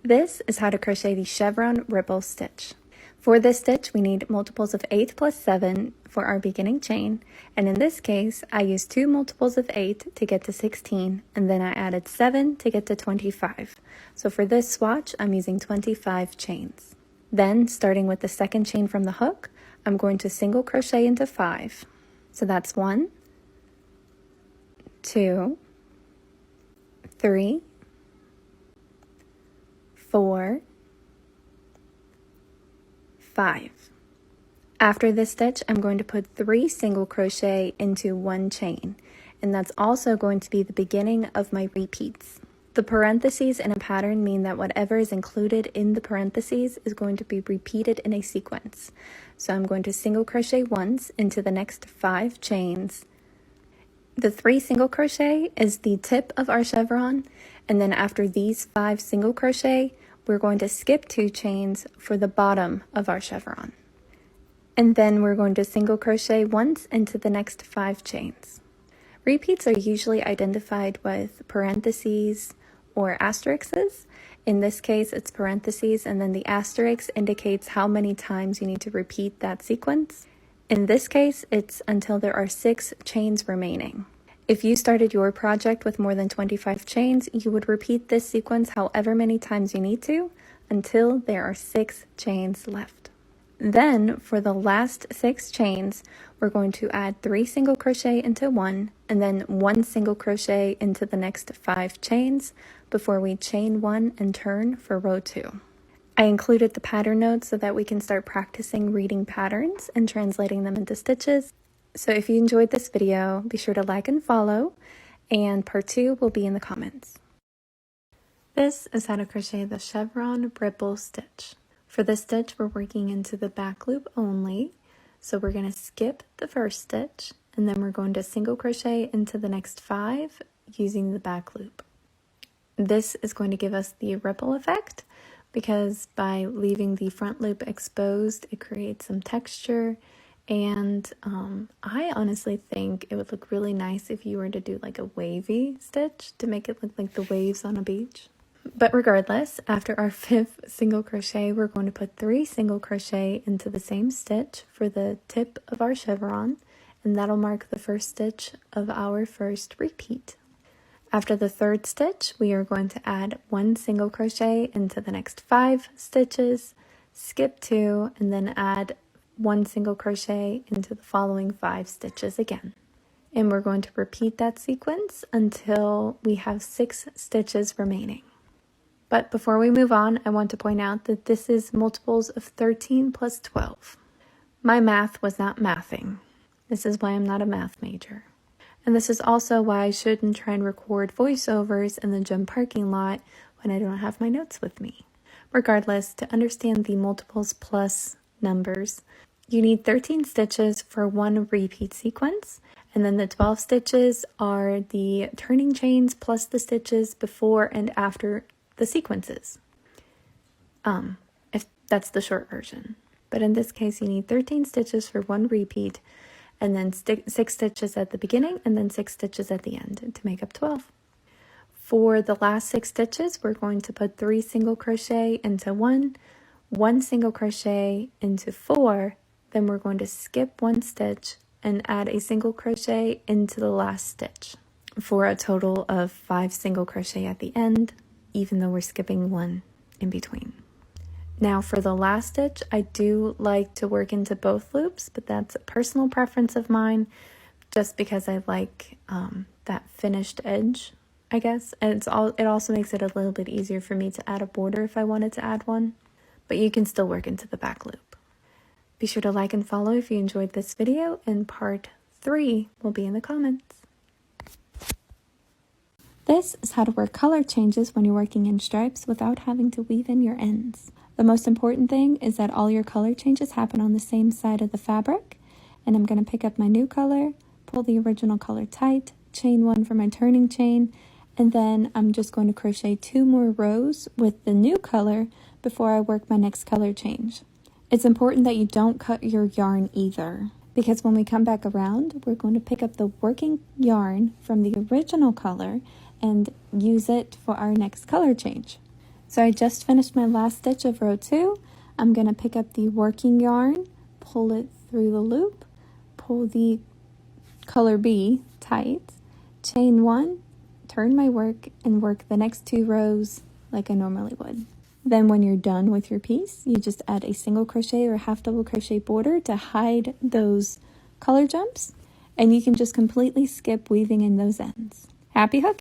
This is how to crochet the chevron ripple stitch. For this stitch, we need multiples of 8 plus 7 for our beginning chain, and in this case, I used 2 multiples of 8 to get to 16, and then I added 7 to get to 25. So for this swatch, I'm using 25 chains. Then, starting with the second chain from the hook, I'm going to single crochet into 5. So that's 1, 2, 3, 4, 5. After this stitch, I'm going to put 3 single crochet into 1 chain, and that's also going to be the beginning of my repeats. The parentheses in a pattern mean that whatever is included in the parentheses is going to be repeated in a sequence. So I'm going to single crochet once into the next 5 chains. The 3 single crochet is the tip of our chevron, and then after these 5 single crochet, we're going to skip 2 chains for the bottom of our chevron. And then we're going to single crochet once into the next 5 chains. Repeats are usually identified with parentheses or asterisks. In this case, it's parentheses, and then the asterisk indicates how many times you need to repeat that sequence. In this case, it's until there are 6 chains remaining. If you started your project with more than 25 chains, you would repeat this sequence however many times you need to until there are 6 chains left. Then, for the last 6 chains, we're going to add 3 single crochet into 1, and then 1 single crochet into the next 5 chains before we chain 1 and turn for row 2. I included the pattern notes so that we can start practicing reading patterns and translating them into stitches. So if you enjoyed this video, be sure to like and follow, and part 2 will be in the comments. This is how to crochet the chevron ripple stitch. For this stitch, we're working into the back loop only. So we're going to skip the first stitch, and then we're going to single crochet into the next 5 using the back loop. This is going to give us the ripple effect because by leaving the front loop exposed, it creates some texture. And I honestly think it would look really nice if you were to do like a wavy stitch to make it look like the waves on a beach. But regardless, after our 5th single crochet, we're going to put 3 single crochet into the same stitch for the tip of our chevron, and that'll mark the first stitch of our first repeat. After the 3rd stitch, we are going to add 1 single crochet into the next 5 stitches, skip 2, and then add 1 single crochet into the following 5 stitches again. And we're going to repeat that sequence until we have 6 stitches remaining. But before we move on, I want to point out that this is multiples of 13 plus 12. My math was not mathing. This is why I'm not a math major. And this is also why I shouldn't try and record voiceovers in the gym parking lot when I don't have my notes with me. Regardless, to understand the multiples plus numbers, you need 13 stitches for 1 repeat sequence, and then the 12 stitches are the turning chains plus the stitches before and after the sequences. If that's the short version. But in this case, you need 13 stitches for 1 repeat, and then 6 stitches at the beginning, and then 6 stitches at the end to make up 12. For the last 6 stitches, we're going to put 3 single crochet into 1, 1 single crochet into 4, then we're going to skip 1 stitch and add a single crochet into the last stitch for a total of 5 single crochet at the end, even though we're skipping 1 in between. Now for the last stitch, I do like to work into both loops, but that's a personal preference of mine just because I like that finished edge, I guess. And it also makes it a little bit easier for me to add a border if I wanted to add one, but you can still work into the back loop. Be sure to like and follow if you enjoyed this video, and part 3 will be in the comments. This is how to work color changes when you're working in stripes without having to weave in your ends. The most important thing is that all your color changes happen on the same side of the fabric, and I'm going to pick up my new color, pull the original color tight, chain 1 for my turning chain, and then I'm just going to crochet 2 more rows with the new color before I work my next color change. It's important that you don't cut your yarn either, because when we come back around, we're going to pick up the working yarn from the original color and use it for our next color change. So I just finished my last stitch of row 2. I'm going to pick up the working yarn, pull it through the loop, pull the color B tight, chain 1, turn my work, and work the next 2 rows like I normally would. Then when you're done with your piece, you just add a single crochet or half double crochet border to hide those color jumps, and you can just completely skip weaving in those ends. Happy hooking!